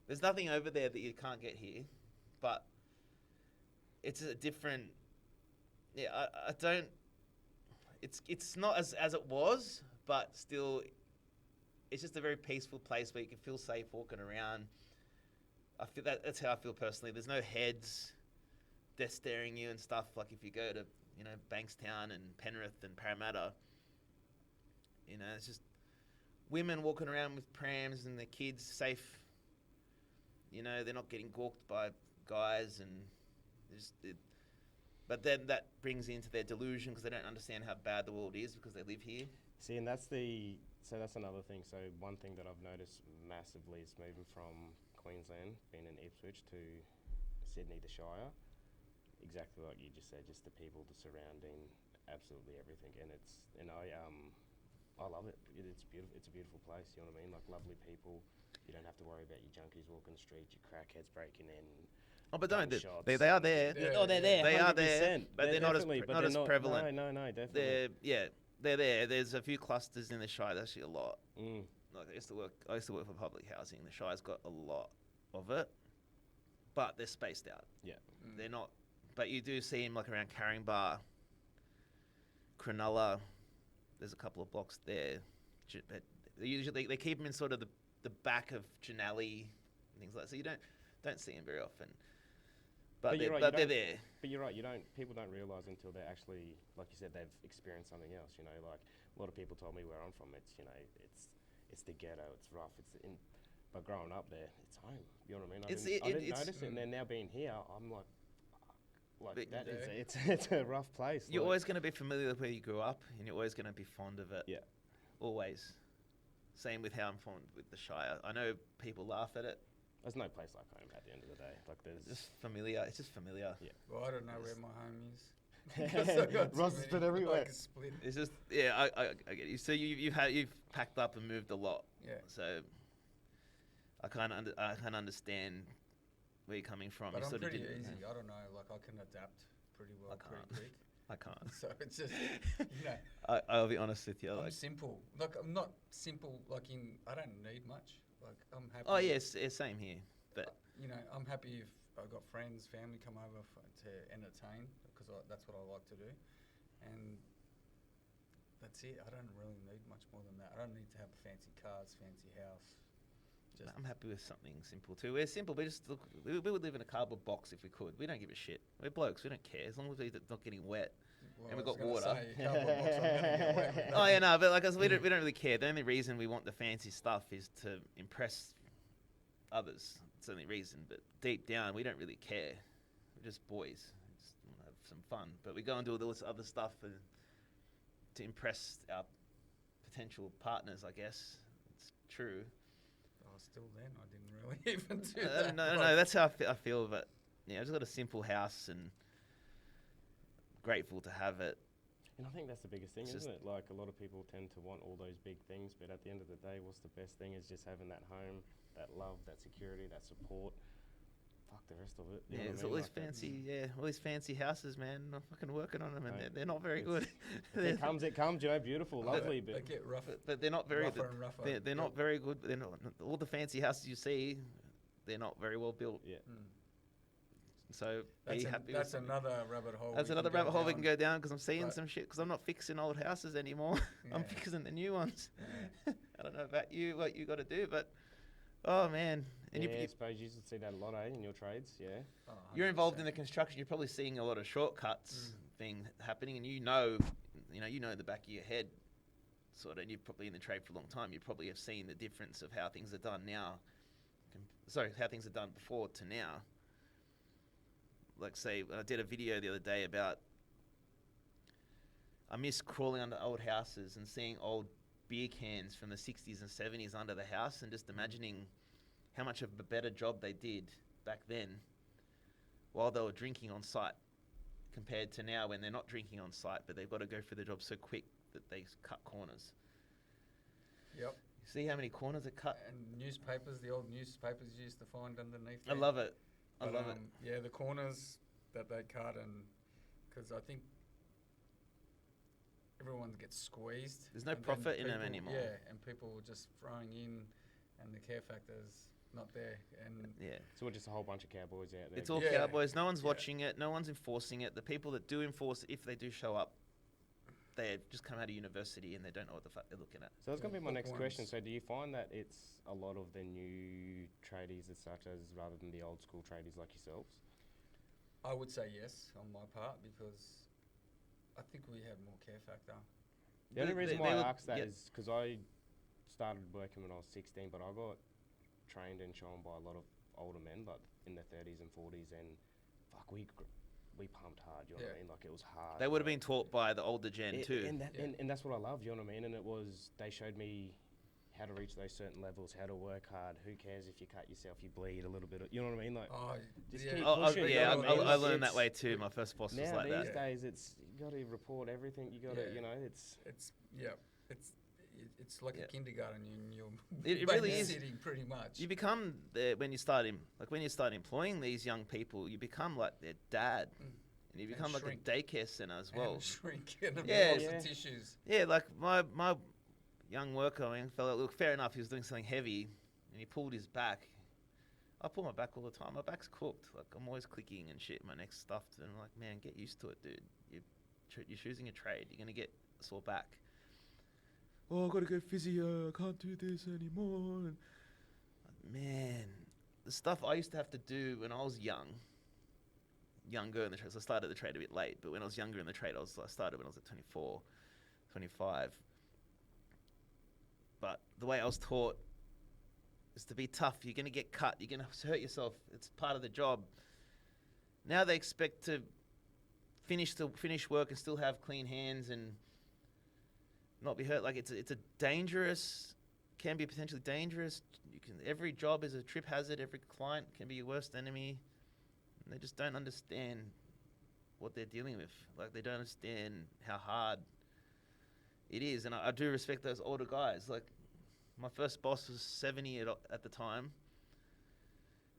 There's nothing over there that you can't get here, but it's a different. Yeah, I don't. It's not as it was, but still, it's just a very peaceful place where you can feel safe walking around. I feel that's how I feel personally. There's no heads, death staring you and stuff. Like if you go to Bankstown and Penrith and Parramatta, it's just women walking around with prams and their kids safe. They're not getting gawked by guys and but then that brings into their delusion because they don't understand how bad the world is because they live here. See, and that's another thing. So one thing that I've noticed massively is moving from Queensland, being in Ipswich, to Sydney, the Shire. Exactly like you just said, just the people, the surrounding, absolutely everything, and I love it. It's beautiful. It's a beautiful place. You know what I mean? Like lovely people. You don't have to worry about your junkies walking the street, your crackheads breaking in. Oh, but don't they are there. Yeah. Oh, they're there. They are there, 100%. but they're not as prevalent. No, definitely. They're there. There's a few clusters in the Shire. There's actually a lot. Like I used to work for public housing. The Shire's got a lot of it, but they're spaced out. Yeah. They're not. But you do see them like around Caringbah, Cronulla. There's a couple of blocks there. But they keep them in sort of the back of Janelli and things like that. So you don't see them very often. But they're there. But you're right. People don't realise until they're actually, like you said, they've experienced something else. Like a lot of people told me where I'm from. It's the ghetto. It's rough. But growing up there, it's home. You know what I mean? I didn't notice it, and then now being here, I'm like it's a rough place. You're always going to be familiar with where you grew up, and you're always going to be fond of it. Yeah. Always. Same with how I'm fond with the Shire. I know people laugh at it. There's no place like home at the end of the day. Like there's just familiar. It's just familiar. Yeah. Well, I don't know where my home is. Ross has been everywhere. It's just I get you. So you've packed up and moved a lot. Yeah. So I kind of understand where you're coming from. But you I'm sort pretty of easy. I don't know. Like I can adapt pretty well, pretty quick. I can't. So it's just I'll be honest with you. I'm simple. Like I'm not simple. Like I don't need much. Like I'm happy. Oh yes, same here. But I'm happy if I've got friends, family come over to entertain because that's what I like to do, and that's it. I don't really need much more than that. I don't need to have fancy cars, fancy house. I'm happy with something simple too. We're simple. We would live in a cardboard box if we could. We don't give a shit. We're blokes. We don't care as long as we're not getting wet. Well, and we've got water. Oh yeah, no, but like we don't really care. The only reason we want the fancy stuff is to impress others. It's the only reason. But deep down, we don't really care. We're just boys. We just want to have some fun. But we go and do all this other stuff to impress our potential partners. I guess it's true. Still then, I didn't really even do that. No, that's how I feel. But I just got a simple house and grateful to have it. And I think that's the biggest thing, isn't it? Like a lot of people tend to want all those big things, but at the end of the day, what's the best thing is just having that home, that love, that security, that support. Fuck the rest of it. It's all these all these fancy houses, man. I'm fucking working on them, and they're not very good. It comes. Beautiful, lovely, they get rougher. But they're not very. Rougher and rougher. They're not very good. They're not, all the fancy houses you see, they're not very well built. Yeah. So that's another rabbit hole. That's another rabbit hole we can go down because I'm seeing some shit because I'm not fixing old houses anymore. I'm fixing the new ones. I don't know about you, what you got to do, but oh man. And I suppose you should see that a lot, in your trades, yeah. Oh, you're involved in the construction. You're probably seeing a lot of shortcuts thing happening, and you know the back of your head, sort of. And you're probably in the trade for a long time. You probably have seen the difference of how things are done now. How things are done before to now. Like say, I did a video the other day about I miss crawling under old houses and seeing old beer cans from the 60s and 70s under the house and just imagining how much of a better job they did back then while they were drinking on site compared to now when they're not drinking on site, but they've got to go through the job so quick that they cut corners. Yep. You see how many corners are cut? And newspapers, the old newspapers you used to find underneath there. I love it. I love it. Yeah, the corners that they cut, and because I think everyone gets squeezed. There's no profit in them anymore. Yeah, and people were just throwing in, and the care factors not there. And Yeah. So we're just a whole bunch of cowboys out there. It's all Yeah. cowboys. No one's Yeah. watching it. No one's enforcing it. The people that do enforce it, if they do show up, they just come out of university and they don't know what the fuck they're looking at. So that's going to be my next question. Bookworms. So do you find that it's a lot of the new tradies as such as rather than the old school tradies like yourselves? I would say yes on my part because I think we have more care factor. The only reason they why would- I asked that yeah. is because I started working when I was 16, but I got trained and shown by a lot of older men, like in their 30s and 40s, and fuck, we pumped hard, you know what I Yeah. mean? Like, it was hard. They would have like- been taught by the older gen too. And, that, Yeah. and that's what I love, you know what I mean? And it was, they showed me how to reach those certain levels, how to work hard. Who cares if you cut yourself, you bleed a little bit, you know what I mean? Like, Oh, Just yeah. keep Oh, pushing, yeah, you know what I mean? I learned that It's- way too. My first boss was now like these that. days, it's, you got to report everything, you got to, Yeah. you know, it's... It's it's like Yeah. a kindergarten. You're It really is. babysitting pretty much. You become when you start employing these young people, you become like their dad, Mm. and you And become like shrink. a daycare center as well. And shrink and Yeah. lots Yeah. of tissues. Yeah, like my young worker, young fellow. Look, fair enough. He was doing something heavy, and he pulled his back. I pull my back all the time. My back's cooked. Like I'm always clicking and shit. My neck's stuffed, and I'm like, man, get used to it, dude. You're choosing a trade. You're gonna get a sore back. Oh, I gotta go physio. I can't do this anymore. And man, the stuff I used to have to do when I was younger in the trade. So I started the trade a bit late, but when I was younger in the trade, I started when I was at 24, 25. But the way I was taught is to be tough. You're going to get cut. You're going to hurt yourself. It's part of the job. Now they expect to finish work and still have clean hands and not be hurt. Like it's a dangerous, can be potentially dangerous. Every job is a trip hazard. Every client can be your worst enemy. And they just don't understand what they're dealing with. Like they don't understand how hard it is. And I do respect those older guys. Like my first boss was 70 at the time.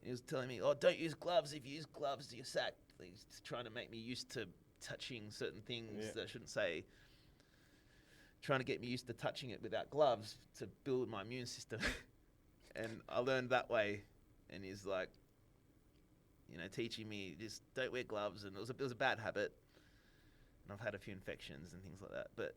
He was telling me, "Oh, don't use gloves. If you use gloves, you're sacked." He's trying to make me used to touching certain things that I shouldn't say. Trying to get me used to touching it without gloves to build my immune system. And I learned that way. And he's like, teaching me just don't wear gloves. And it was a bad habit. And I've had a few infections and things like that. But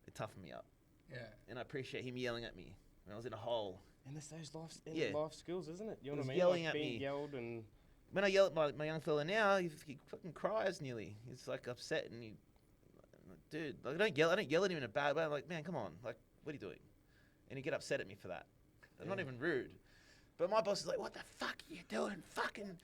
it toughened me up. Yeah. And I appreciate him yelling at me when I was in a hole. And it's those Yeah. life skills, isn't it? You know He was what I mean? yelling Like at being me. yelled and... When I yell at my young fella now, he fucking cries nearly. He's like upset and I'm like, dude, like I don't yell at him in a bad way. I'm like, man, come on, like, what are you doing? And he'd get upset at me for that. I'm not Yeah. even rude. But my boss is like, what the fuck are you doing? Fucking,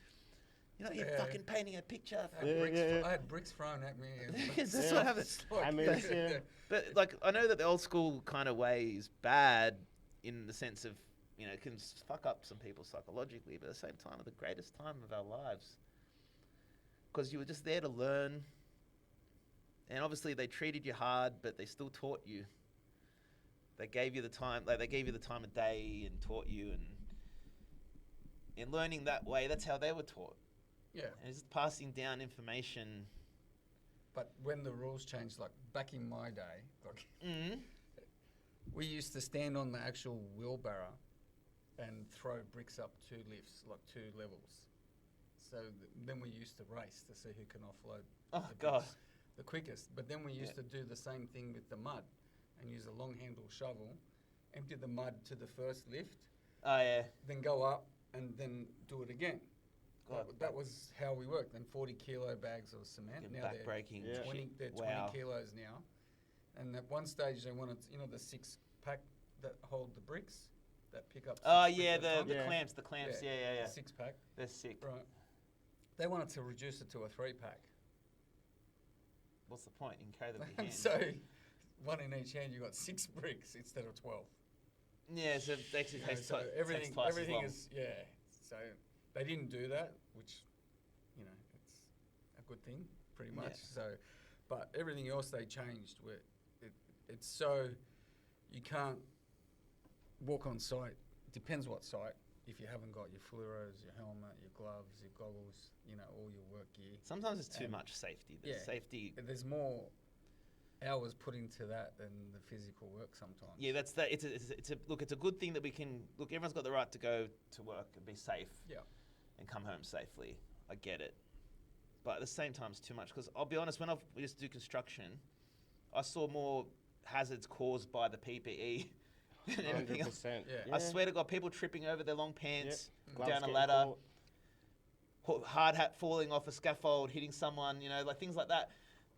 you're Yeah. fucking painting a picture. I had bricks thrown at me. That's Yeah. what happens. I mean, yeah. But like, I know that the old school kind of way is bad in the sense of, it can fuck up some people psychologically, but at the same time, the greatest time of our lives. Because you were just there to learn. And obviously they treated you hard, but they still taught you. They gave you the time, they gave you the time of day and taught you. And in learning that way, that's how they were taught. Yeah. And it's just passing down information. But when the rules changed, like back in my day, like we used to stand on the actual wheelbarrow and throw bricks up 2 lifts, like 2 levels. So then we used to race to see who can offload Oh, the God. bricks the quickest. But then we used to do the same thing with the mud and use a long handle shovel, empty the mud to the first lift, Oh, yeah. then go up and then do it again. God, That was how we worked. Then 40 kilo bags of cement. Your Now back they're breaking. Yeah. 20, they're Wow. 20 kilos now. And at one stage they wanted, the 6-pack that hold the bricks, that pick up. Oh, 6 bricks yeah, at a time. the Yeah. clamps. Yeah. The 6-pack. They're sick. Right. They wanted to reduce it to a 3-pack. What's the point? You can carry them in your hand. So, one in each hand, you got 6 bricks instead of 12. Yeah, so it actually You know, takes, so takes everything, twice everything as long. is So they didn't do that, which, it's a good thing, pretty much. Yeah. So, but everything else they changed. Where it's so you can't walk on site. Depends what site. If you haven't got your fluoros, your helmet, your gloves, your goggles, all your work gear. Sometimes it's too And- much safety. yeah. Safety. There's more hours put into that than the physical work sometimes. Yeah, that's that. It's a look. It's a good thing that we can look. Everyone's got the right to go to work and be safe. Yeah. And come home safely. I get it, but at the same time, it's too much. Because I'll be honest, when we used to do construction, I saw more hazards caused by the PPE than everything else. 100%. Yeah. I swear to God, people tripping over their long pants Gloves down a getting ladder, caught. hard hat falling off a scaffold, hitting someone. You know, like things like that.